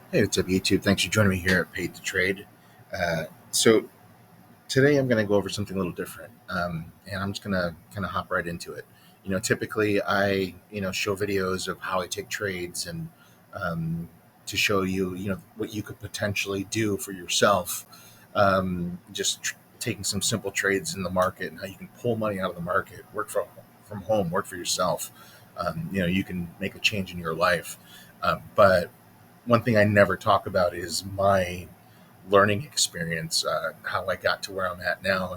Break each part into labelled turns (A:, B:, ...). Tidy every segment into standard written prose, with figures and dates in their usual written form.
A: Hey, what's up, YouTube? Thanks for joining me here at Paid to Trade. So today I'm going to go over something a little different, and I'm just going to kind of hop right into it. Typically I show videos of how I take trades and to show you what you could potentially do for yourself. Taking some simple trades in the market and how you can pull money out of the market, work from home, work for yourself. You can make a change in your life, but one thing I never talk about is my learning experience, how I got to where I'm at now,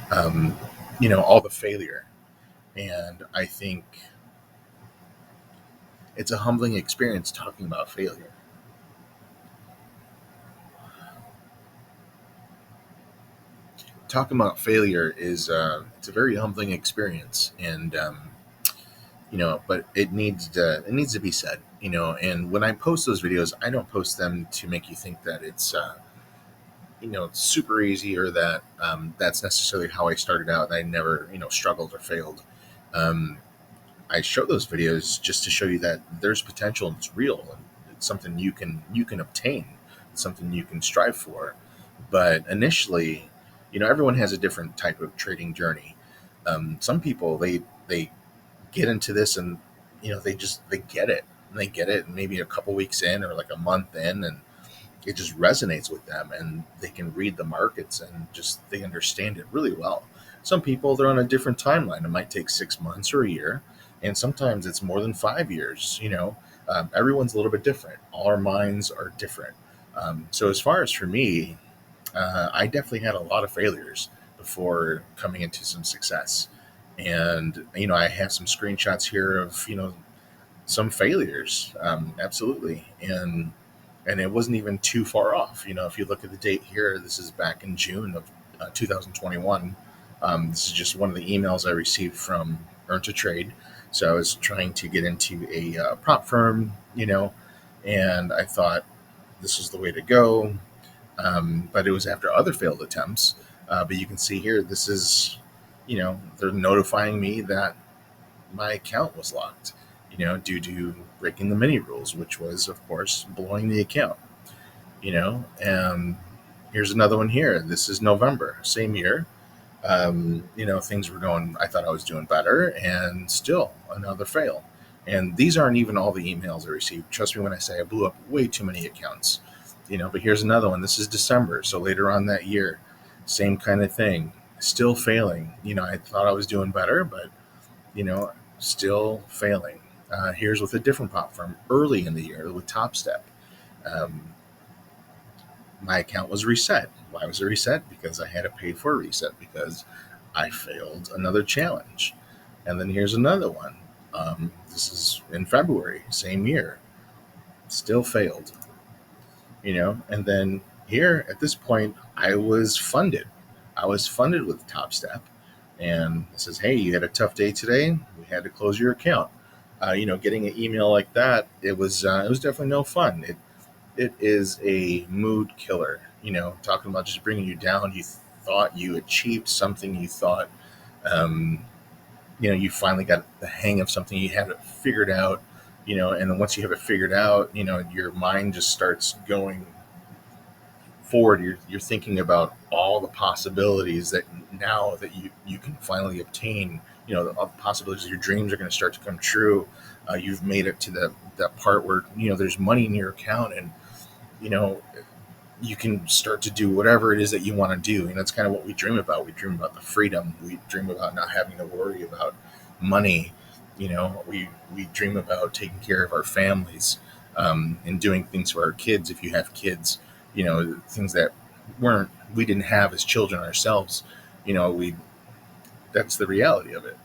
A: and all the failure. And I think it's a humbling experience talking about failure. Talking about failure is it's a very humbling experience, and but it needs to be said. And when I post those videos, I don't post them to make you think that it's super easy, or that that's necessarily how I started out. And I never struggled or failed. Um, I show those videos just to show you that there's potential and it's real, and it's something you can obtain, it's something you can strive for. But initially, everyone has a different type of trading journey. Some people they get into this, and they get it, and they get it maybe a couple weeks in, or like a month in, and it just resonates with them, and they can read the markets and just they understand it really well. Some people, they're on a different timeline. It might take 6 months or a year, and sometimes it's more than 5 years. Everyone's a little bit different. All our minds are different. So as far as for me, I definitely had a lot of failures before coming into some success. And I have some screenshots here of some failures, absolutely. And it wasn't even too far off. If you look at the date here, this is back in June of 2021. This is just one of the emails I received from Earn to Trade. So I was trying to get into a prop firm, and I thought this was the way to go. But it was after other failed attempts. But you can see here, this is, they're notifying me that my account was locked, due to breaking the mini rules, which was, of course, blowing the account. And here's another one here. This is November, same year. Things were going, I thought I was doing better, and still another fail. And these aren't even all the emails I received. Trust me when I say I blew up way too many accounts. But here's another one. This is December. So later on that year, same kind of thing. Still failing. I thought I was doing better, but still failing. Here's with a different pop firm early in the year with TopStep. Um, my account was reset. Why was it reset? Because I had to pay for a reset because I failed another challenge. And then here's another one. This is in February, same year, still failed. And then here at this point, I was funded. I was funded with TopStep, and it says, "Hey, you had a tough day today. We had to close your account." Getting an email like that, it was definitely no fun. It is a mood killer. Talking about just bringing you down. You thought you achieved something. You thought, um, you finally got the hang of something. You had it figured out. And then once you have it figured out, your mind just starts going forward. You're thinking about all the possibilities that now that you can finally obtain. The possibilities, your dreams are going to start to come true. You've made it to that part where there's money in your account, and you know you can start to do whatever it is that you want to do. And that's kind of what we dream about. We dream about the freedom. We dream about not having to worry about money. We dream about taking care of our families, and doing things for our kids. If you have kids, things that we didn't have as children ourselves. We That's the reality of it.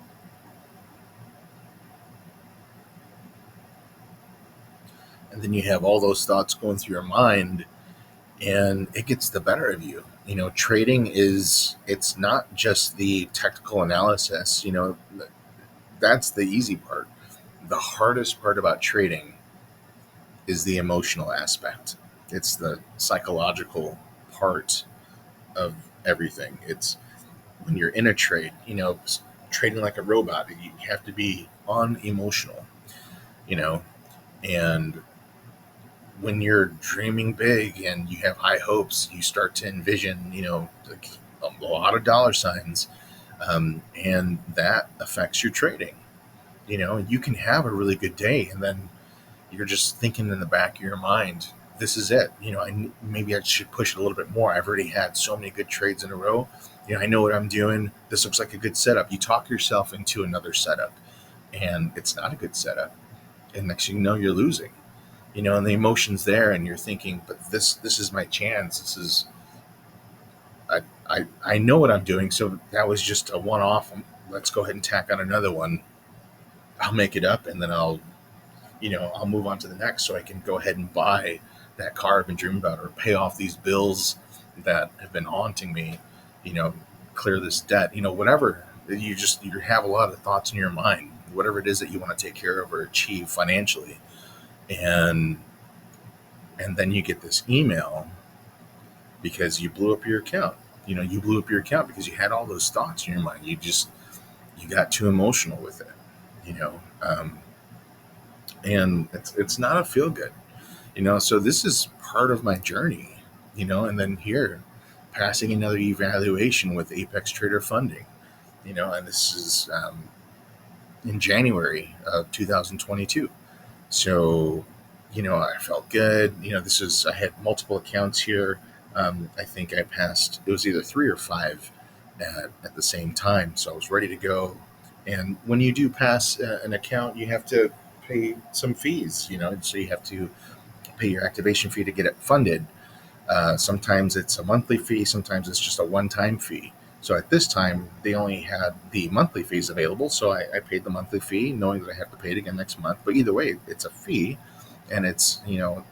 A: And then you have all those thoughts going through your mind, and it gets the better of you. Trading it's not just the technical analysis. That's the easy part. The hardest part about trading is the emotional aspect. It's the psychological part of everything. It's when you're in a trade, trading like a robot, you have to be unemotional, you know, and when you're dreaming big and you have high hopes, you start to envision, like a lot of dollar signs, and that affects your trading. You can have a really good day, and then you're just thinking in the back of your mind, this is it. Maybe I should push it a little bit more. I've already had so many good trades in a row. I know what I'm doing. This looks like a good setup. You talk yourself into another setup, and it's not a good setup. And next thing you know, you're losing. And the emotion's there, and you're thinking, but this is my chance. This is I know what I'm doing. So that was just a one off. Let's go ahead and tack on another one. I'll make it up, and then I'll move on to the next, so I can go ahead and buy that car I've been dreaming about, or pay off these bills that have been haunting me, you know, clear this debt, whatever. You have a lot of thoughts in your mind, whatever it is that you want to take care of or achieve financially. And and then you get this email because you blew up your account. You blew up your account because you had all those thoughts in your mind. You got too emotional with it, you know. And it's not a feel good. So this is part of my journey, and then here, passing another evaluation with Apex Trader Funding, and this is in January of 2022. So, I felt good. I had multiple accounts here. I think I passed, it was either three or five at the same time. So I was ready to go. And when you do pass an account, you have to pay some fees, so you have to pay your activation fee to get it funded. Sometimes it's a monthly fee, sometimes it's just a one time fee. So at this time, they only had the monthly fees available. So I paid the monthly fee, knowing that I have to pay it again next month. But either way, it's a fee, and it's,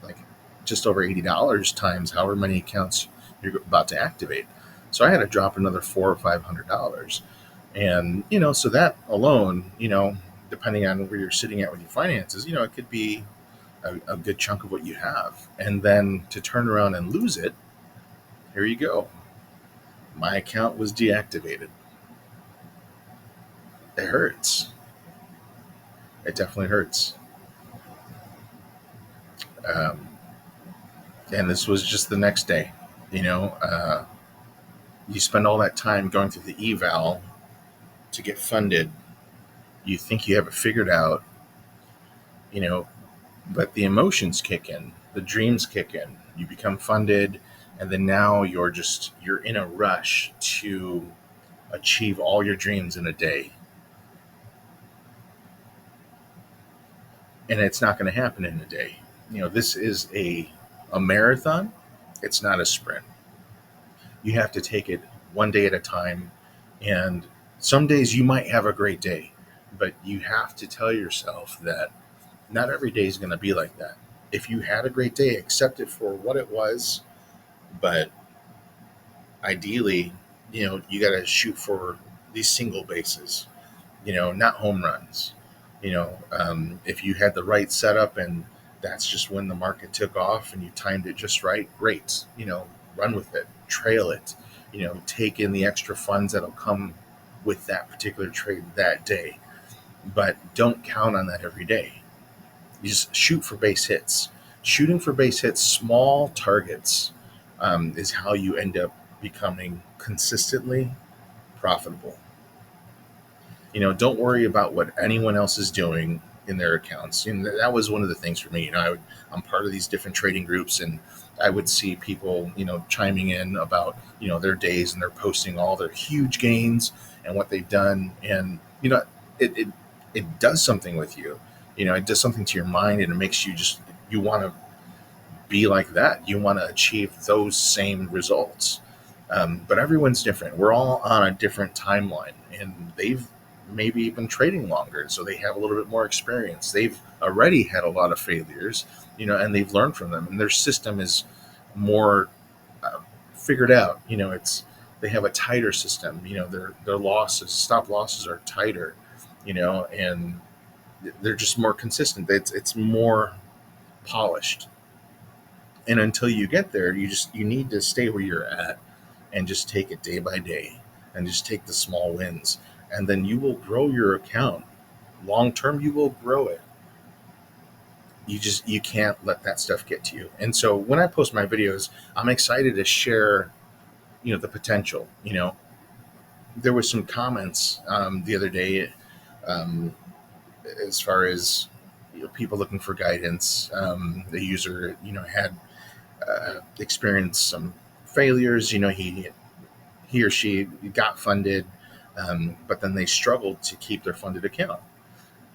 A: like just over $80 times however many accounts you're about to activate. So I had to drop another $400 or $500. And, so that alone, depending on where you're sitting at with your finances, it could be a good chunk of what you have. And then to turn around and lose it, here you go. My account was deactivated. It hurts. It definitely hurts. Um, and this was just the next day. You know, uh, you spend all that time going through the eval to get funded. You think you have it figured out, you know, but the emotions kick in, the dreams kick in. You become funded, and then now you're in a rush to achieve all your dreams in a day, and it's not going to happen in a day. This is a marathon. It's not a sprint. You have to take it one day at a time, and some days you might have a great day, but you have to tell yourself that not every day is going to be like that. If you had a great day, accept it for what it was, but ideally, you got to shoot for these single bases, not home runs. If you had the right setup and that's just when the market took off and you timed it just right, great. Run with it, trail it, take in the extra funds that'll come with that particular trade that day. But don't count on that every day. You just shoot for base hits. Shooting for base hits, small targets, is how you end up becoming consistently profitable. Don't worry about what anyone else is doing in their accounts. And that was one of the things for me. I'm part of these different trading groups, and I would see people, chiming in about, their days, and they're posting all their huge gains and what they've done. And, it does something with you. It does something to your mind, and it makes you want to be like that. You want to achieve those same results. But everyone's different. We're all on a different timeline, and they've maybe been trading longer, so they have a little bit more experience. They've already had a lot of failures, and they've learned from them, and their system is more figured out. It's they have a tighter system. Their losses, stop losses, are tighter. And they're just more consistent. It's more polished. And until you get there, you need to stay where you're at and just take it day by day, and just take the small wins, and then you will grow your account. Long term, you will grow it. you can't let that stuff get to you. And so when I post my videos, I'm excited to share, the potential. There was some comments the other day, um, as far as people looking for guidance. The user, had experienced some failures. He or she got funded, but then they struggled to keep their funded account.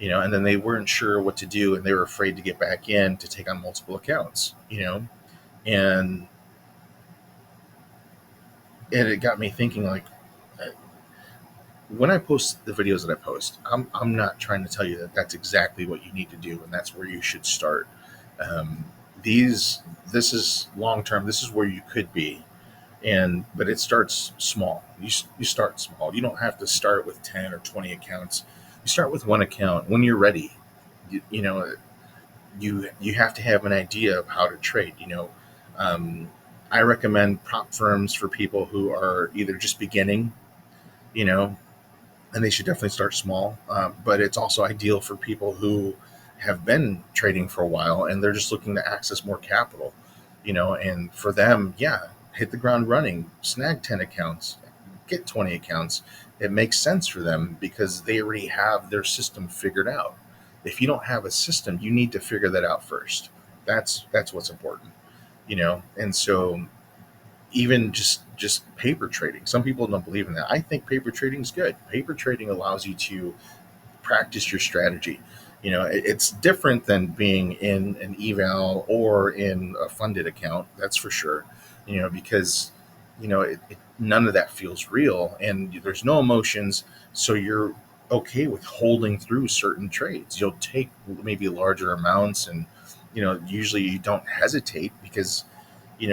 A: And then they weren't sure what to do, and they were afraid to get back in to take on multiple accounts. And it got me thinking, like, when I post the videos that I post, I'm not trying to tell you that that's exactly what you need to do and that's where you should start. Um, this is long term. This is where you could be, but it starts small. You start small. You don't have to start with 10 or 20 accounts. You start with one account when you're ready. You know you have to have an idea of how to trade. Um, I recommend prop firms for people who are either just beginning. You know, and they should definitely start small. But it's also ideal for people who have been trading for a while and they're just looking to access more capital. And for them, yeah, hit the ground running, snag 10 accounts, get 20 accounts. It makes sense for them because they already have their system figured out. If you don't have a system, you need to figure that out first. That's what's important. And so even just paper trading. Some people don't believe in that. I think paper trading is good. Paper trading allows you to practice your strategy. It's different than being in an eval or in a funded account. That's for sure. Because none of that feels real, and there's no emotions. So you're okay with holding through certain trades. You'll take maybe larger amounts, and usually you don't hesitate because you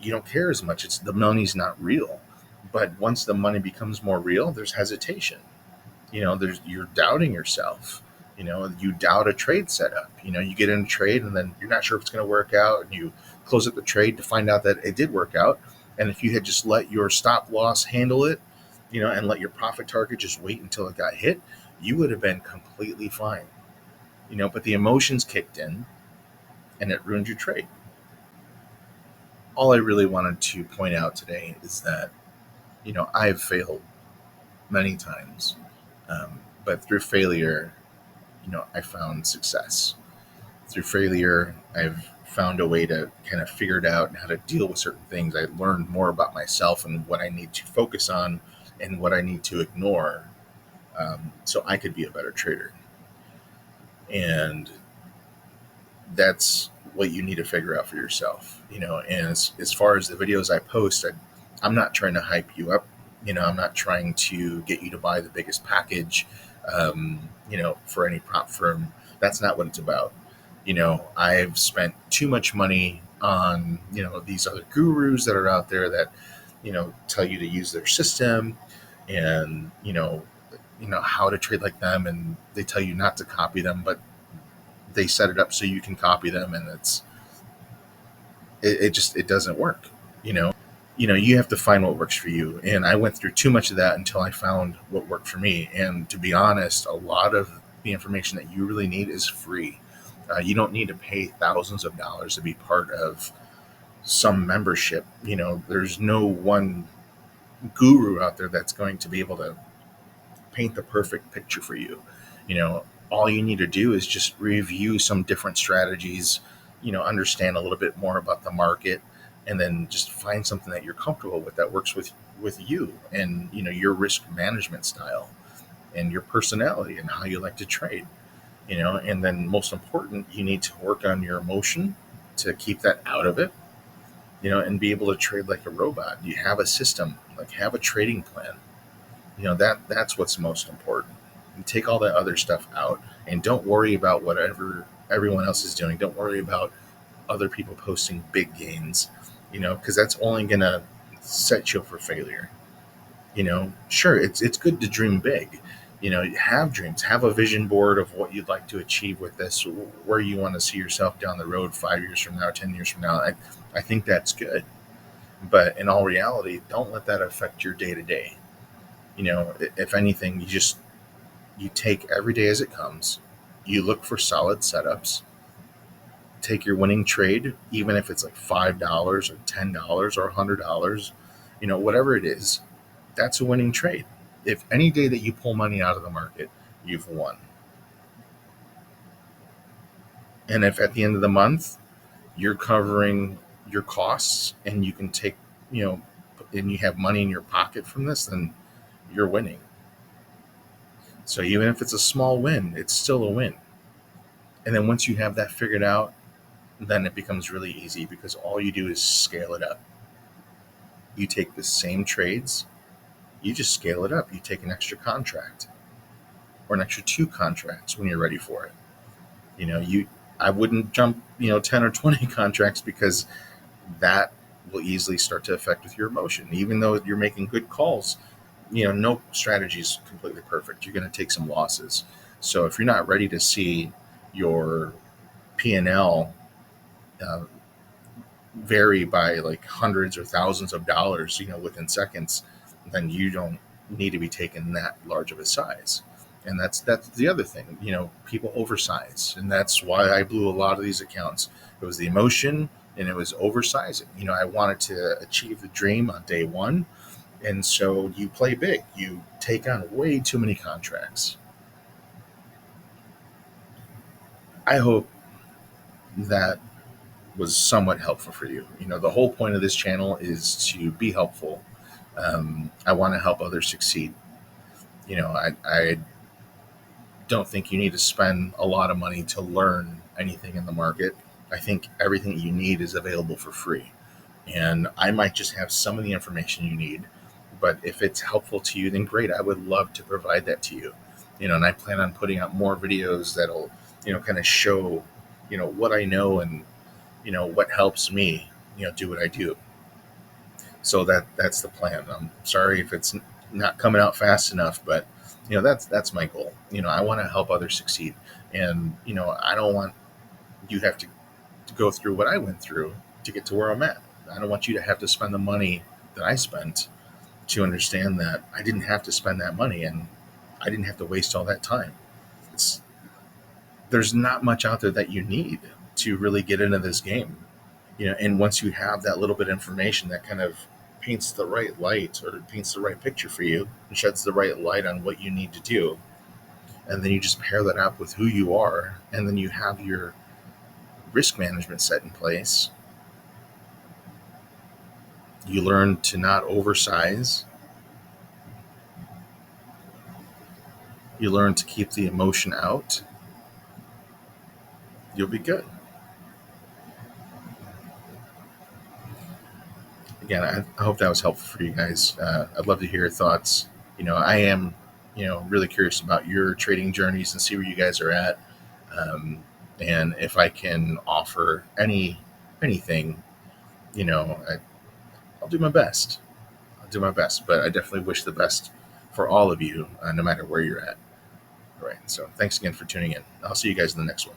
A: don't care as much. It's the money's not real. But once the money becomes more real, there's hesitation. There's you're doubting yourself. You doubt a trade setup. You get in a trade and then you're not sure if it's going to work out, and you close up the trade to find out that it did work out. And if you had just let your stop loss handle it, and let your profit target just wait until it got hit, you would have been completely fine. But the emotions kicked in and it ruined your trade. All I really wanted to point out today is that I've failed many times, but through failure, I found success. Through failure, I've found a way to kind of figure it out and how to deal with certain things. I learned more about myself and what I need to focus on and what I need to ignore, so I could be a better trader. And that's what you need to figure out for yourself. And as far as the videos I post, I'm not trying to hype you up. I'm not trying to get you to buy the biggest package, for any prop firm. That's not what it's about. I've spent too much money on, these other gurus that are out there that, tell you to use their system and, how to trade like them. And they tell you not to copy them, but they set it up so you can copy them. And it doesn't work. You have to find what works for you. And I went through too much of that until I found what worked for me. And to be honest, a lot of the information that you really need is free. You don't need to pay thousands of dollars to be part of some membership. There's no one guru out there that's going to be able to paint the perfect picture for you. All you need to do is just review some different strategies, understand a little bit more about the market, and then just find something that you're comfortable with that works with you and your risk management style and your personality and how you like to trade. And then most important, you need to work on your emotion to keep that out of it, and be able to trade like a robot. You have a system, like have a trading plan. That's what's most important. And take all that other stuff out and don't worry about whatever everyone else is doing. Don't worry about other people posting big gains, because that's only going to set you up for failure. Sure, it's good to dream big. Have dreams, have a vision board of what you'd like to achieve with this, where you want to see yourself down the road 5 years from now, 10 years from now. I think that's good. But in all reality, don't let that affect your day to day. If anything, you take every day as it comes. You look for solid setups. take your winning trade, even if it's like $5 or $10 or $100, whatever it is, that's a winning trade. If any day that you pull money out of the market, you've won. And if at the end of the month you're covering your costs and you can take, and you have money in your pocket from this, then you're winning. So even if it's a small win, it's still a win. And then once you have that figured out, then it becomes really easy because all you do is scale it up. You take the same trades, you just scale it up. You take an extra contract or an extra 2 contracts when you're ready for it. I wouldn't jump, 10 or 20 contracts because that will easily start to affect with your emotion. Even though you're making good calls, no strategy is completely perfect. You're going to take some losses. So if you're not ready to see your P&L vary by like hundreds or thousands of dollars, within seconds, then you don't need to be taken that large of a size. And that's the other thing. People oversize, and that's why I blew a lot of these accounts. It was the emotion, and it was oversizing. I wanted to achieve the dream on day one, and so you play big. You take on way too many contracts. I hope that was somewhat helpful for you. The whole point of this channel is to be helpful. I want to help others succeed. I don't think you need to spend a lot of money to learn anything in the market. I think everything you need is available for free. And I might just have some of the information you need, but if it's helpful to you, then great. I would love to provide that to you. And I plan on putting out more videos that'll, kind of show, what I know and, what helps me, do what I do. So that's the plan. I'm sorry if it's not coming out fast enough, but that's my goal. I want to help others succeed, and I don't want you have to go through what I went through to get to where I'm at. I don't want you to have to spend the money that I spent to understand that I didn't have to spend that money and I didn't have to waste all that time. There's not much out there that you need to really get into this game. And once you have that little bit of information that kind of paints the right light or paints the right picture for you and sheds the right light on what you need to do, and then you just pair that up with who you are, and then you have your risk management set in place. You learn to not oversize. You learn to keep the emotion out. You'll be good. Again, I hope that was helpful for you guys. I'd love to hear your thoughts. I am, really curious about your trading journeys and see where you guys are at. And if I can offer anything, I'll do my best. But I definitely wish the best for all of you, no matter where you're at. All right. So thanks again for tuning in. I'll see you guys in the next one.